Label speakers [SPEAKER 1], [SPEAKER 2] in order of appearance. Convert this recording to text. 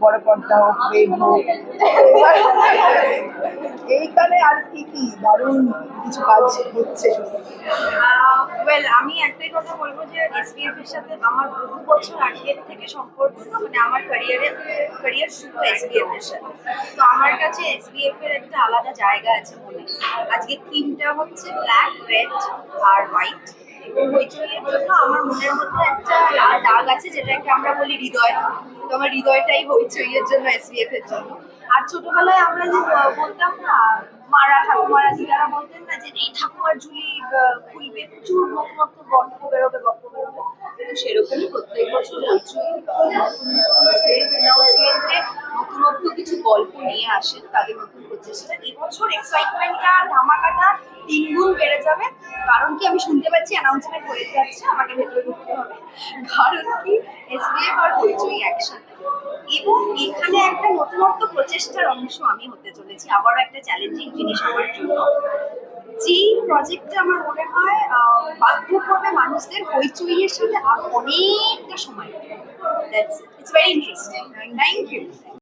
[SPEAKER 1] বড় পর্দা হোক, ওয়েব হোক, এইখানে আর কি কি দারুণ কিছু কাজ হচ্ছে।
[SPEAKER 2] ওয়েল, আমি একটাই কথা বলবো যে এসবিএফ এর সাথে আমার বহু বছর আগের থেকে সম্পর্ক। তো মানে আমার ক্যারিয়ার শুরু এসবিএফ এর সাথে। তো আমার কাছে এসবিএফ এর একটা আলাদা জায়গা আছে মনে। আজকে থিমটা হচ্ছে ব্ল্যাক, রেড আর হোয়াইট। এবং হইচইয়ের জন্য আমার মনের মধ্যে একটা লাল দাগ আছে, যেটাকে আমরা বলি হৃদয়। তো আমার হৃদয়টাই হইচইয়ের জন্য, এসবিএফ এর জন্য। আর ছোটবেলায় আমরা যে বলতাম না, মারা ঠাকুমারা দিদারা বলতেন না যে এই ঠাকুমার ঝুলি খুলবে, প্রচুর নতুন নতুন গল্প বেরোবে, গল্প বেরোবে। তো সেরকমই প্রত্যেক বছর হইচই অ্যানাউন্সমেন্টে নতুনত্ব কিছু গল্প নিয়ে আসেন, তাদের নতুন প্রচেষ্টা। এবছর এক্সাইটমেন্টটা, ধামাকাটা 3 গুণ বেড়ে যাবে। কারণ কি, আমি শুনতে পাচ্ছি অ্যানাউন্সমেন্ট হয়ে যাচ্ছে, আমাকে ভেতরে ঢুকতে হবে। কারণ কি, এসবিএফ আর হইচই একসাথে। এবং এখানে একটা নতুনত্ব প্রচেষ্টার অংশ আমি হতে চলেছি, আবারও একটা চ্যালেঞ্জিং জিনিস আমার জন্য। যেই প্রজেক্টটা আমার মনে হয় বাধ্য করবে মানুষদের হইচইয়ের সাথে আরো অনেকটা সময়। That's it's very interesting. Thank you.